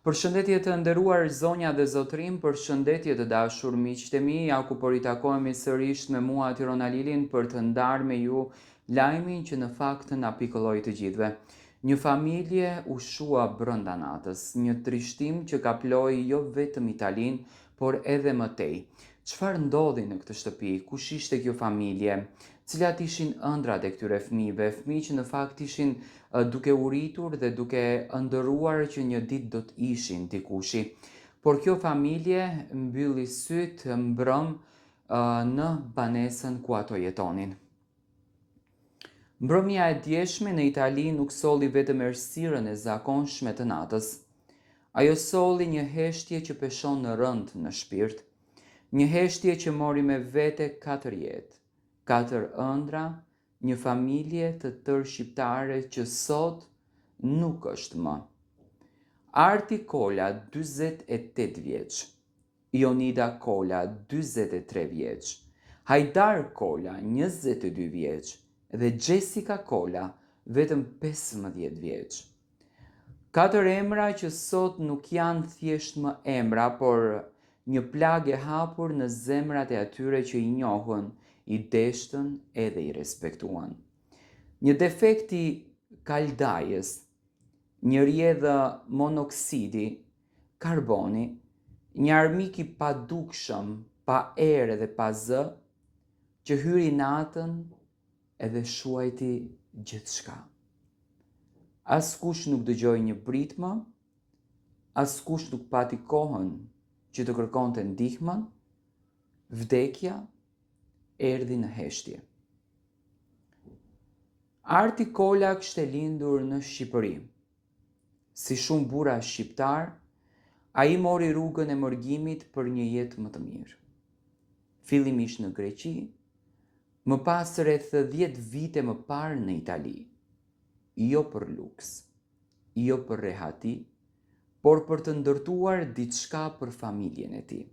Përshëndetje të nderuar zonja dhe zotrim, përshëndetje të dashur miqtë e mi, ja ku po ritakohemi sërish me mua Tyron Alilin për të ndarë me ju lajmin që në fakt na pikëlloi të gjithëve. Një familje u shua brenda natës, një trishtim që kaploi jo vetëm Italinë, por edhe më tej. Çfarë ndodhi në këtë shtëpi? Kush ishte kjo familje? Cilat ishin ëndrat e këtyre fëmijëve? Fëmijë që në fakt ishin duke u rritur dhe duke ëndërruar që një ditë do të ishin dikushi. Por kjo familje mbylli sytë mbrëm në banesën ku ato jetonin. Mbrëmja e djeshme në Itali nuk solli vetëm errësirën e zakonshme të natës. Ajo solli një heshtje që peshon në rënd në shpirt, një heshtje që mori me vete 4 jetë, 4 ëndra, një familje të tërë shqiptare që sot nuk është më. Arti Kola, 48 vjeç, Ionida Kola, 43 vjeç, Hajdar Kola, 22 vjeç, dhe Jessica Kola, vetëm 15 vjeç. 4 emra që sot nuk janë thjesht më emra, por një plagë e hapur në zemrat e atyre që i njohën, i deshtën edhe i respektuan. Një defekt i kaldajës, një rjedhë monoksidi, karboni, një armik i padukshëm, pa erë dhe pa zë, që hyri natën edhe shuajti gjithçka. Askush nuk dëgjoi një brit më, askush nuk pati kohën që të kërkonte ndihmën, vdekja erdhi në heshtje. Arti Kola kishte lindur në Shqipëri. Si shumë burra shqiptar, ai mori rrugën e mërgimit për një jetë më të mirë. Fillimisht në Greqi, më pas rreth 10 vite më parë në Itali. Jo për luks, jo për rehati, por për të ndërtuar diçka për familjen e tij.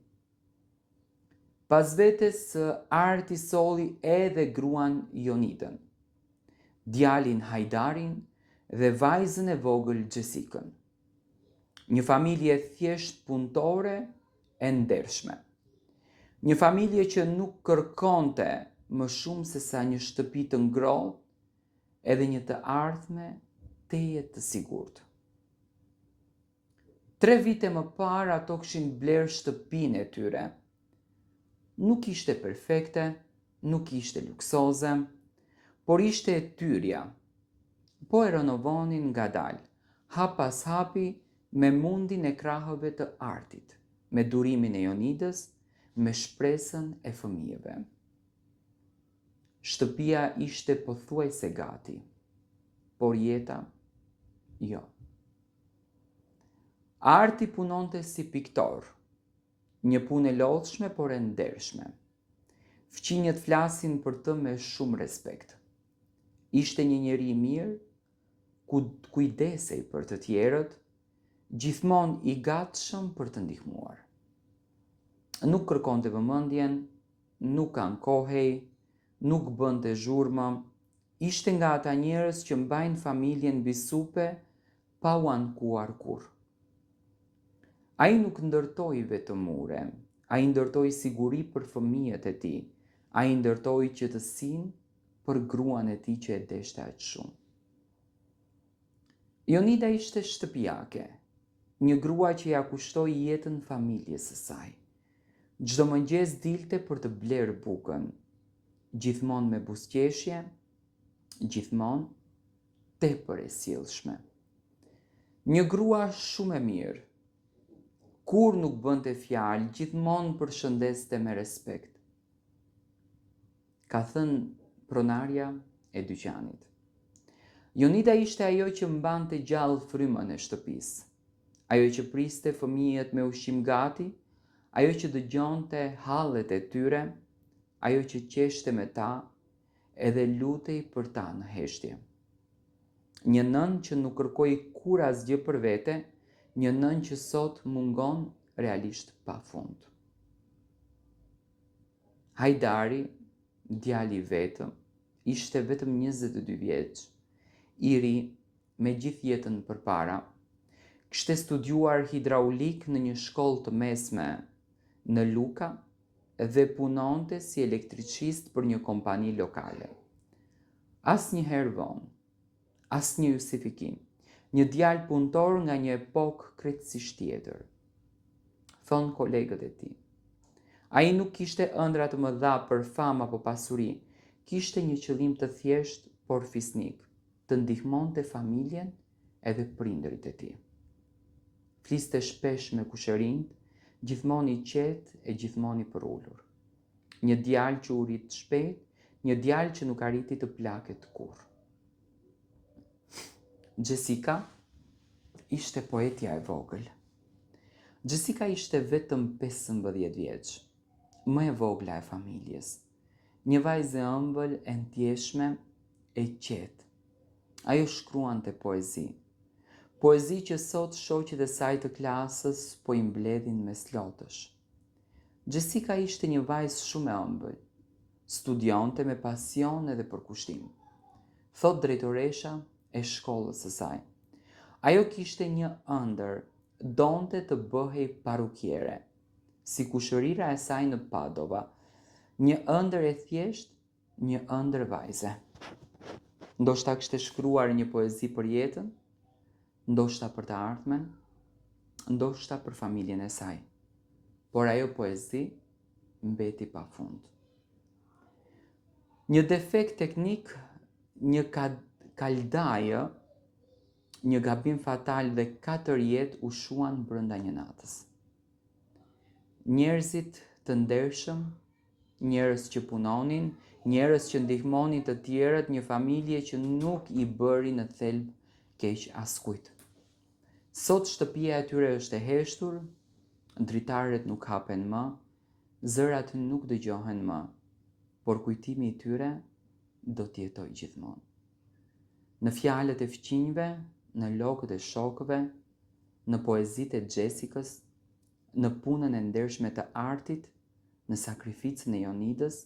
Pas vetes Arti solli edhe gruan Ionidën, djalin Hajdarin dhe vajzën e vogël Jessicën. Një familje thjesht punëtore e ndershme. Një familje që nuk kërkonte më shumë se sa një shtëpi të ngrohtë edhe një të ardhme teje të sigurt. 3 vite më parë ato kishin bler shtëpinë e tyre. Nuk ishte perfekte, nuk ishte luksoze, por ishte e tyrja. Po e renovonin ngadalë, hap pas hapi, me mundin e krahëve të artit, me durimin e Ionidës, me shpresën e fëmijëve. Shtëpia ishte pothuajse gati, por jeta jo. Arti punonte si piktor, një punë e lodhshme por e ndershme. Fqinjët flasin për të me shumë respekt. Ishte një njeri i mirë, ku kujdesej për të tjerët, gjithmonë i gatshëm për të ndihmuar. Nuk kërkonte vëmendjen, nuk ankohej, nuk bënte zhurmë, ishte nga ata njerëz që mbajnë familjen mbi supe pa u ankuar kurrë. Ai nuk ndërtoi vetëm mure, ai ndërtoi siguri për fëmijët e tij, ai ndërtoi qetësinë për gruan e tij që e deshte aq shumë. Ionida ishte shtëpiake, një grua që ja kushtoi jetën familjes së saj. Çdo mëngjes dilte për të blerë bukën, gjithmonë me buzëqeshje, gjithmonë tepër e sjellshme. Një grua shumë e mirë, kur nuk bënte fjalë, gjithmonë përshëndeste me respekt. Ka thënë pronarja e dyqanit. Ionida ishte ajo që mbante gjallë frymën e shtëpisë, ajo që priste fëmijët me ushqim gati, ajo që dëgjonte hallet e tyre, ajo që qeshte me ta edhe lutej për ta në heshtje. Një nën që nuk kërkoi kur asgjë për vete, një nën që sot mungon realisht pafund. Hajdari, djali i vetëm, ishte vetëm 22 vjeç, i ri me gjithë jetën përpara. Kishte studiuar hidraulik në një shkollë të mesme në Luka dhe punonte si elektricist për një kompani lokale. Asnjëherë vonë, asnjë justifikim, një djalë punëtor nga një epokë krejtësisht tjetër, thonë kolegët e tij. Ai nuk kishte ëndra të mëdha për famë apo pasuri, kishte një qëllim të thjesht por fisnik, të ndihmonte familjen edhe prindërit e tij. Fliste shpesh me kushërinjt, gjithmonë i qetë e gjithmonë i përullur. Një djalë që u rit shpejt, një djalë që nuk arriti të plaket kurrë. Jessica ishte poetja e vogël. Jessica ishte vetëm 15 vjeç, më e vogla e familjes. Një vajzë e ëmbël, e ndjeshme, e qetë. Ajo shkruante poezi. Poezi që sot shoqjet e saj të klasës po i mbledhin me slotësh. Jessica ishte një vajzë shumë e ëmbël. Studionte me pasion edhe për kushtim. Thot drejtoresha e shkollës së saj. Ajo kishte një ëndër, donte të bëhej parukiere, si kushërira e saj në Padova, një ëndër e thjesht, një ëndër vajze. Ndoshta kishte shkruar një poezi për jetën, ndoshta për të ardhmen, ndoshta për familjen e saj. Por ajo poezi mbeti pafund. Një defekt teknik, një kaldaje, një gabim fatal dhe 4 jetë u shuan brenda një natës. Njerëzit të ndershëm, njerëz që punonin, njerëz që ndihmonin të tjerët, një familje që nuk i bëri në thelb keq askujt. Sot shtëpia e tyre është e heshtur, dritarët nuk hapen më, zërat nuk dëgjohen më, por kujtimi i tyre do të jetojë gjithmonë. Në fjalët e fqinjve, në logët e shokëve, në poezitë e Jessicës, në punën e ndershme të Artit, në sakrificën e Jonidës,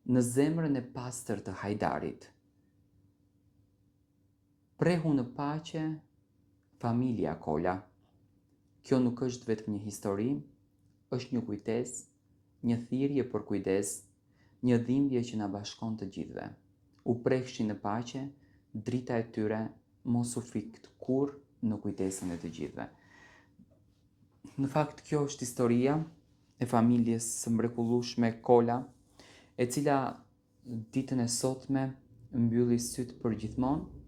në zemrën e pastër të Hajdarit. Prehu në paqe, familja Kola. Kjo nuk është vetëm një histori, është një kujtesë, një thirrje për kujdes, një dhimbje që na bashkon të gjithëve. U prehshin në paqe, drita e tyre mos u fikt kurrë në kujtesën e të gjithëve. Në fakt kjo është historia e familjes së mrekullueshme Kola, e cila ditën e sotme mbylli sytë për gjithmonë,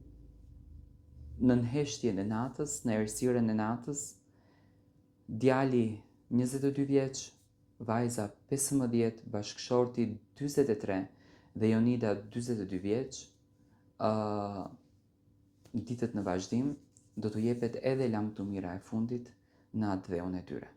në nënheshtjen e natës, në errësirën e natës. Djali 22 vjeç, vajza 15, bashkëshorti 43 dhe Jonida 42 vjeç. Ditët në vazhdim do t'u jepet edhe lam të mira e fundit në atë dheun e tyre.